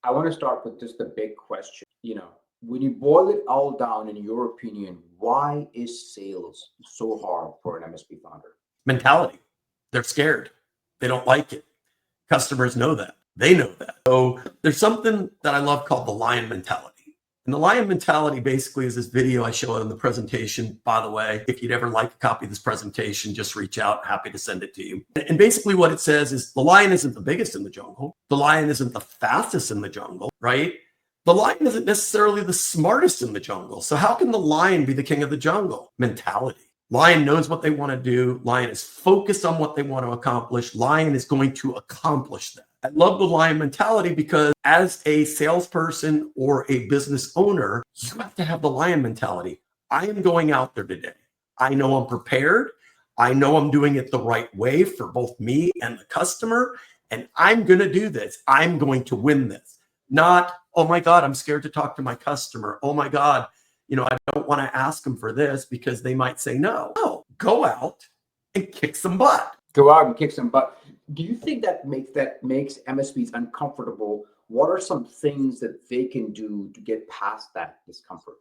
I want to start with just the big question. When you boil it all down, in your opinion, why is sales so hard for an MSP founder? Mentality. They're scared. They don't like it. Customers know that. They know that. So there's something that I love called the lion mentality. And the lion mentality basically is this video I show in the presentation. By the way, if you'd ever like a copy of this presentation, just reach out. Happy to send it to you. And basically what it says is the lion isn't the biggest in the jungle. The lion isn't the fastest in the jungle, right? The lion isn't necessarily the smartest in the jungle. So how can the lion be the king of the jungle? Mentality. Lion knows what they want to do. Lion is focused on what they want to accomplish. Lion is going to accomplish that. I love the lion mentality because as a salesperson or a business owner, you have to have the lion mentality. I am going out there today. I know I'm prepared. I know I'm doing it the right way for both me and the customer. And I'm going to do this. I'm going to win this. Not, oh my God, I'm scared to talk to my customer. Oh my God, I don't want to ask them for this because they might say no. No, go out and kick some butt. Go out and kick some butt. Do you think that makes MSPs uncomfortable? What are some things that they can do to get past that discomfort?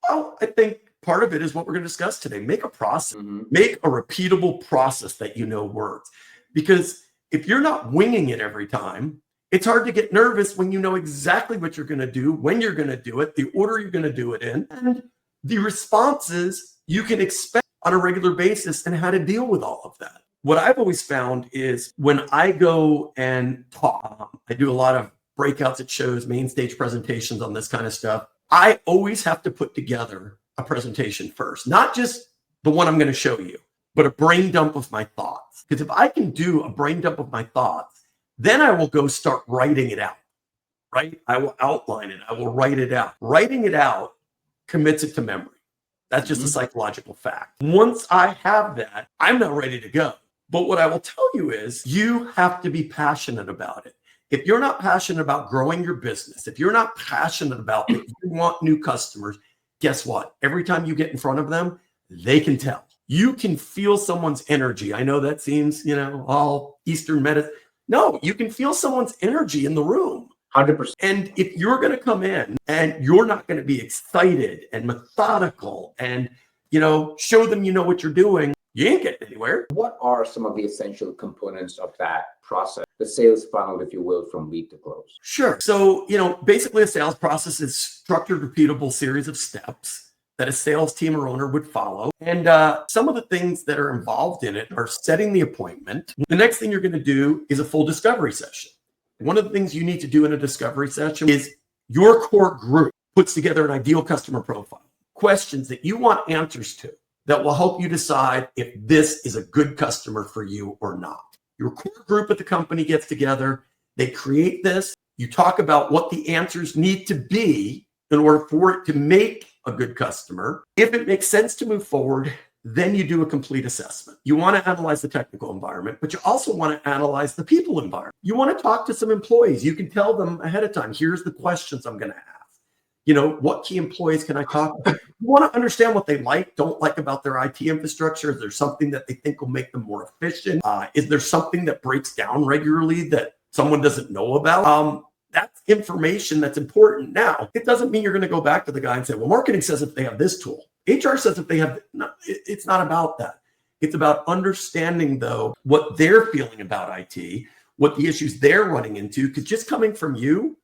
Well, I think part of it is what we're going to discuss today. Make a process, make a repeatable process that works. Because if you're not winging it every time, it's hard to get nervous when you know exactly what you're going to do, when you're going to do it, the order you're going to do it in, and the responses you can expect on a regular basis and how to deal with all of that. What I've always found is when I go and talk, I do a lot of breakouts at shows, main stage presentations on this kind of stuff. I always have to put together a presentation first, not just the one I'm going to show you, but a brain dump of my thoughts. Because if I can do a brain dump of my thoughts, then I will go start writing it out, right? I will outline it. I will write it out. Writing it out commits it to memory. That's just a psychological fact. Once I have that, I'm now ready to go. But what I will tell you is you have to be passionate about it. If you're not passionate about growing your business, if you're not passionate about that you want new customers, guess what? Every time you get in front of them, they can tell. You can feel someone's energy. I know that seems, all Eastern medicine. No, you can feel someone's energy in the room. 100%. And if you're going to come in and you're not going to be excited and methodical and, show them you know what you're doing, you ain't getting anywhere. What are some of the essential components of that process, the sales funnel, if you will, from lead to close? Sure. So, basically a sales process is structured, repeatable series of steps that a sales team or owner would follow. And some of the things that are involved in it are setting the appointment. The next thing you're going to do is a full discovery session. One of the things you need to do in a discovery session is your core group puts together an ideal customer profile, questions that you want answers to that will help you decide if this is a good customer for you or not. Your core group at the company gets together, they create this, you talk about what the answers need to be in order for it to make a good customer. If it makes sense to move forward, then you do a complete assessment. You want to analyze the technical environment, but you also want to analyze the people environment. You want to talk to some employees. You can tell them ahead of time, here's the questions I'm going to ask. What key employees can I talk to? You want to understand what they don't like about their IT infrastructure. Is there something that they think will make them more efficient? Is there something that breaks down regularly that someone doesn't know about? That's information that's important. Now, it doesn't mean you're going to go back to the guy and say, well, marketing says if they have this tool. HR says if they have, no, it's not about that. It's about understanding, though, what they're feeling about IT, what the issues they're running into, because just coming from you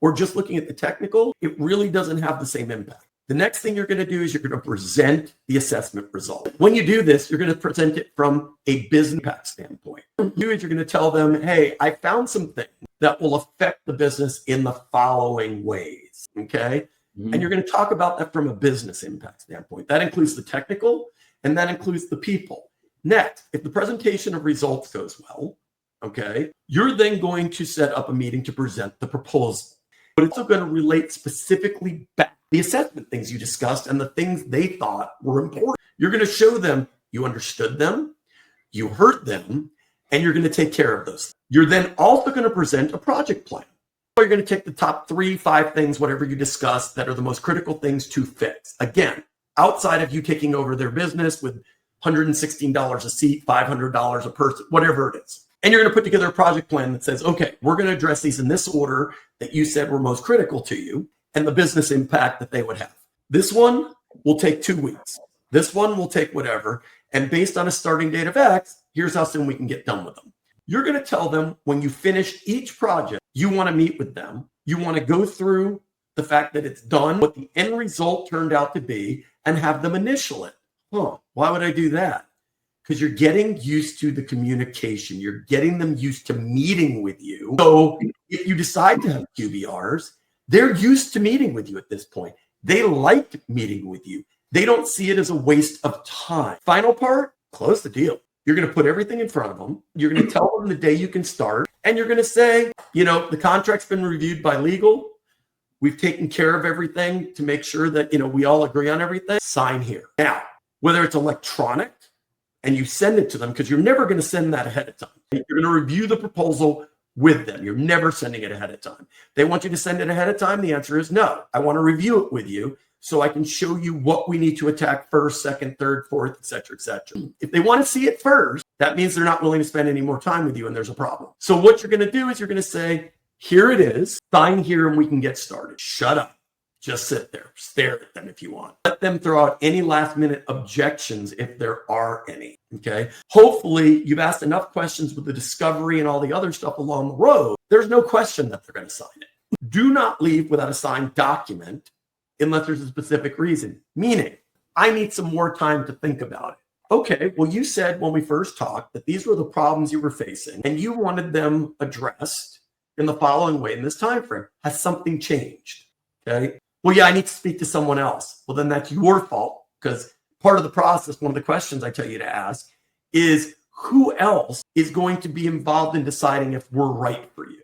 or just looking at the technical, it really doesn't have the same impact. The next thing you're going to do is you're going to present the assessment result. When you do this, you're going to present it from a business impact standpoint. You're going to tell them, hey, I found some things that will affect the business in the following ways, okay? And you're going to talk about that from a business impact standpoint. That includes the technical, and that includes the people. Next, if the presentation of results goes well, okay, you're then going to set up a meeting to present the proposal. But it's still going to relate specifically back to the assessment things you discussed and the things they thought were important. You're going to show them you understood them, you heard them, and you're going to take care of those. You're then also going to present a project plan. You're going to take the top 3, 5 things, whatever you discussed, that are the most critical things to fix. Again, outside of you taking over their business with $116 a seat, $500 a person, whatever it is. And you're going to put together a project plan that says, okay, we're going to address these in this order that you said were most critical to you and the business impact that they would have. This one will take 2 weeks. This one will take whatever. And based on a starting date of X, here's how soon we can get done with them. You're going to tell them when you finish each project, you want to meet with them. You want to go through the fact that it's done, what the end result turned out to be, and have them initial it. Why would I do that? Because you're getting used to the communication. You're getting them used to meeting with you. So if you decide to have QBRs, they're used to meeting with you at this point. They like meeting with you. They don't see it as a waste of time. Final part, close the deal. You're going to put everything in front of them. You're going to tell them the day you can start. And you're going to say, the contract's been reviewed by legal. We've taken care of everything to make sure that, we all agree on everything. Sign here. Now, whether it's electronic and you send it to them, because you're never going to send that ahead of time. You're going to review the proposal with them. You're never sending it ahead of time. They want you to send it ahead of time. The answer is no. I want to review it with you so I can show you what we need to attack first, second, third, fourth, et cetera, et cetera. If they want to see it first, that means they're not willing to spend any more time with you and there's a problem. So what you're going to do is you're going to say, here it is, sign here and we can get started. Shut up. Just sit there, stare at them if you want. Let them throw out any last minute objections if there are any, okay? Hopefully you've asked enough questions with the discovery and all the other stuff along the road. There's no question that they're going to sign it. Do not leave without a signed document unless there's a specific reason, meaning I need some more time to think about it. Okay, well, you said when we first talked that these were the problems you were facing and you wanted them addressed in the following way in this time frame. Has something changed? Okay. Well, yeah, I need to speak to someone else. Well, then that's your fault, because part of the process, one of the questions I tell you to ask is who else is going to be involved in deciding if we're right for you?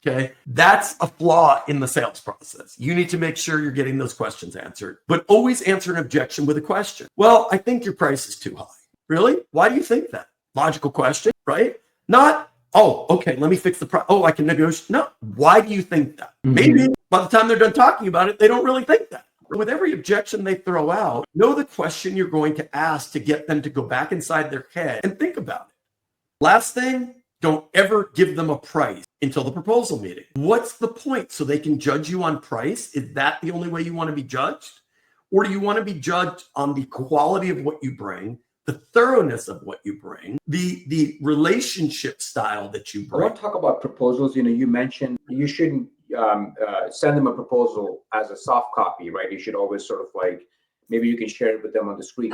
Okay. That's a flaw in the sales process. You need to make sure you're getting those questions answered, but always answer an objection with a question. Well, I think your price is too high. Really? Why do you think that? Logical question, right? Not, oh, okay, let me fix the price. Oh, I can negotiate. No. Why do you think that? Maybe by the time they're done talking about it, they don't really think that. With every objection they throw out, know the question you're going to ask to get them to go back inside their head and think about it. Last thing, don't ever give them a price until the proposal meeting. What's the point? So they can judge you on price? Is that the only way you want to be judged? Or do you want to be judged on the quality of what you bring, the thoroughness of what you bring, the relationship style that you bring? I want to talk about proposals. You mentioned you shouldn't send them a proposal as a soft copy, right? You should always sort of maybe you can share it with them on the screen.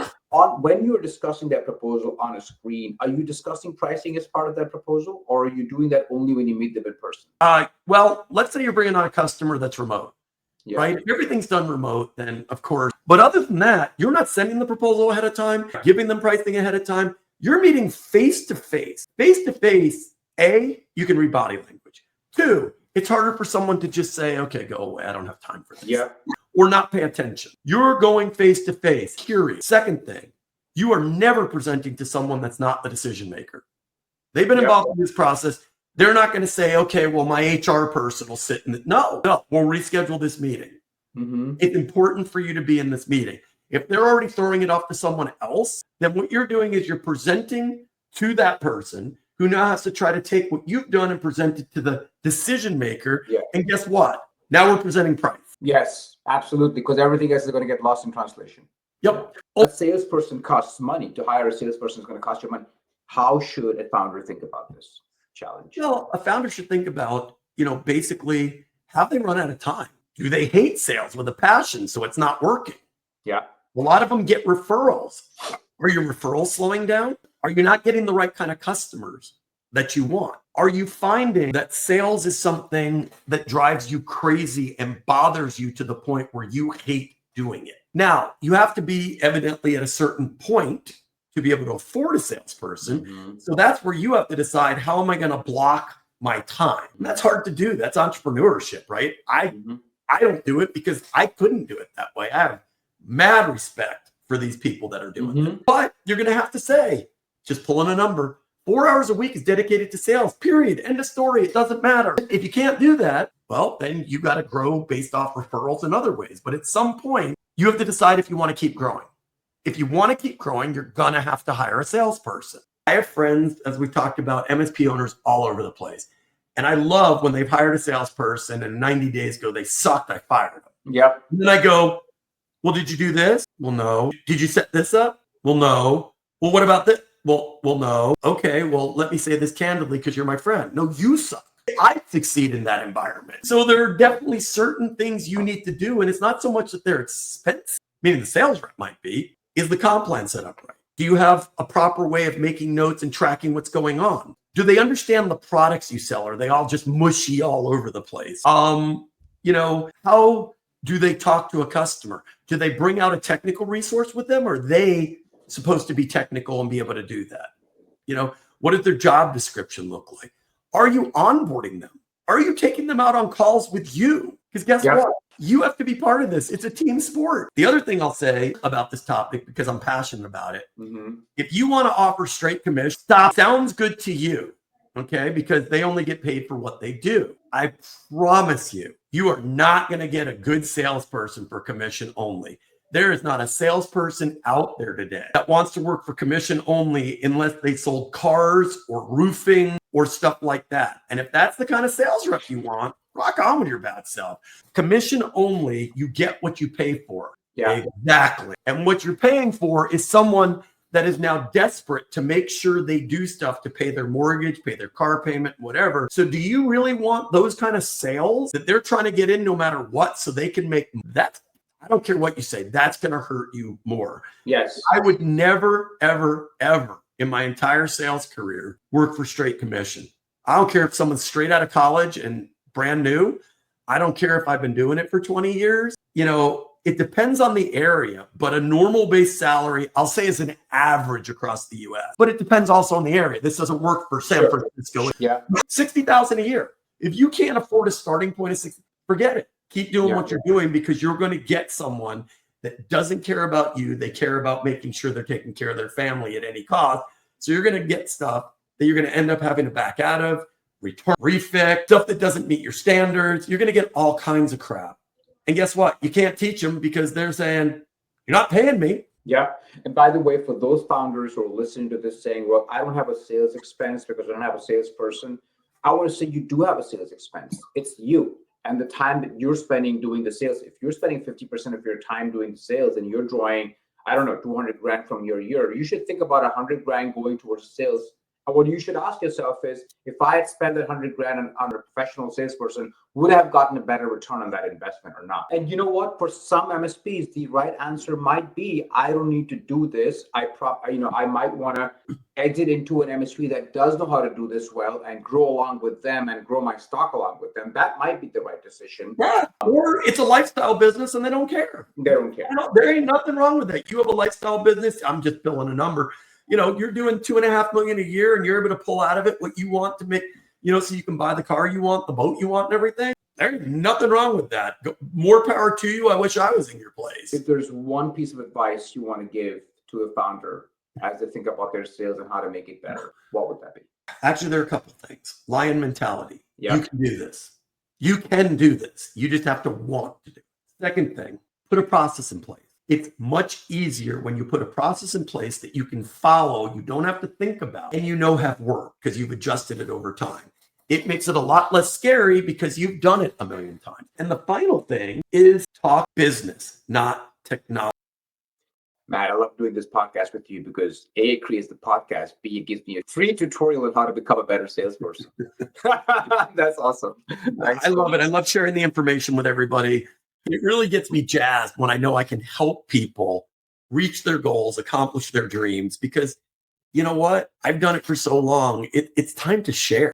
When you're discussing that proposal on a screen, are you discussing pricing as part of that proposal, or are you doing that only when you meet them in person? Well, let's say you're bringing on a customer that's remote, right? If everything's done remote, then of course. But other than that, you're not sending the proposal ahead of time, giving them pricing ahead of time. You're meeting face to face. Face to face, A, you can read body language. 2, it's harder for someone to just say, okay, go away. I don't have time for this. Yeah. Or not pay attention. You're going face to face. Curious. Second thing, you are never presenting to someone that's not the decision maker. They've been involved in this process. They're not going to say, okay, well, my HR person will sit in it. No, we'll reschedule this meeting. It's important for you to be in this meeting. If they're already throwing it off to someone else, then what you're doing is you're presenting to that person who now has to try to take what you've done and present it to the decision maker. Yeah. And guess what? Now we're presenting price. Yes, absolutely. Because everything else is going to get lost in translation. Yep. A salesperson costs money. To hire a salesperson is going to cost you money. How should a founder think about this challenge? Well, a founder should think about, basically, have they run out of time? Do they hate sales with a passion so it's not working? Yeah. A lot of them get referrals. Are your referrals slowing down? Are you not getting the right kind of customers that you want? Are you finding that sales is something that drives you crazy and bothers you to the point where you hate doing it? Now, you have to be evidently at a certain point to be able to afford a salesperson. So that's where you have to decide, how am I going to block my time? And that's hard to do. That's entrepreneurship, right? I don't do it because I couldn't do it that way. I have mad respect for these people that are doing it. But you're going to have to say, just pulling a number, 4 hours a week is dedicated to sales, period. End of story. It doesn't matter. If you can't do that, well, then you got to grow based off referrals in other ways. But at some point, you have to decide if you want to keep growing. If you want to keep growing, you're going to have to hire a salesperson. I have friends, as we've talked about, MSP owners all over the place. And I love when they've hired a salesperson and 90 days ago, they sucked, I fired them. Yep. And then I go, well, did you do this? Well, no. Did you set this up? Well, no. Well, what about this? Well, no. Okay, well, let me say this candidly because you're my friend. No, you suck. I succeed in that environment. So there are definitely certain things you need to do. And it's not so much that they're expensive, meaning the sales rep might be, is the comp plan set up right? Do you have a proper way of making notes and tracking what's going on? Do they understand the products you sell? Or are they all just mushy all over the place? How do they talk to a customer? Do they bring out a technical resource with them? Or are they supposed to be technical and be able to do that? What does their job description look like? Are you onboarding them? Are you taking them out on calls with you? Because guess what? You have to be part of this. It's a team sport. The other thing I'll say about this topic, because I'm passionate about it, if you want to offer straight commission, stop. Sounds good to you, okay? Because they only get paid for what they do. I promise you, you are not going to get a good salesperson for commission only. There is not a salesperson out there today that wants to work for commission only unless they sold cars or roofing or stuff like that. And if that's the kind of sales rep you want, rock on with your bad self. Commission only, you get what you pay for. Yeah, exactly. And what you're paying for is someone that is now desperate to make sure they do stuff to pay their mortgage, pay their car payment, whatever. So do you really want those kind of sales that they're trying to get in no matter what so they can make that? I don't care what you say. That's going to hurt you more. Yes. I would never, ever, ever in my entire sales career work for straight commission. I don't care if someone's straight out of college and brand new. I don't care if I've been doing it for 20 years. It depends on the area, but a normal base salary, I'll say, is an average across the US. But it depends also on the area. This doesn't work for San Francisco. Yeah. $60,000 a year. If you can't afford a starting point of 60, forget it. Keep doing what you're doing because you're going to get someone that doesn't care about you. They care about making sure they're taking care of their family at any cost. So you're going to get stuff that you're going to end up having to back out of, return, refix, stuff that doesn't meet your standards. You're going to get all kinds of crap. And guess what? You can't teach them because they're saying, you're not paying me. Yeah. And by the way, for those founders who are listening to this saying, well, I don't have a sales expense because I don't have a salesperson, I want to say you do have a sales expense. It's you. And the time that you're spending doing the sales. If you're spending 50% of your time doing the sales and you're drawing, I don't know, 200 grand from your year, you should think about 100 grand going towards sales. And what you should ask yourself is, if I had spent 100 grand on a professional salesperson, would I have gotten a better return on that investment or not? And you know what? For some MSPs, the right answer might be, I don't need to do this. I might want to exit into an MSP that does know how to do this well and grow along with them and grow my stock along with them. That might be the right decision. Yeah. Or it's a lifestyle business and they don't care. They don't care. There ain't nothing wrong with that. You have a lifestyle business. I'm just billing a number. You're doing $2.5 million a year and you're able to pull out of it what you want to make, so you can buy the car you want, the boat you want and everything. There's nothing wrong with that. More power to you. I wish I was in your place. If there's one piece of advice you want to give to a founder as they think about their sales and how to make it better, what would that be? Actually, there are a couple of things. Lion mentality. Yeah. You can do this. You can do this. You just have to want to do it. Second thing, put a process in place. It's much easier when you put a process in place that you can follow, you don't have to think about, and have worked because you've adjusted it over time. It makes it a lot less scary because you've done it a million times. And the final thing is talk business, not technology. Matt, I love doing this podcast with you because A, it creates the podcast, B, it gives me a free tutorial on how to become a better salesperson. That's awesome. Thanks. I love it. I love sharing the information with everybody. It really gets me jazzed when I know I can help people reach their goals, accomplish their dreams, because you know what? I've done it for so long. It's time to share.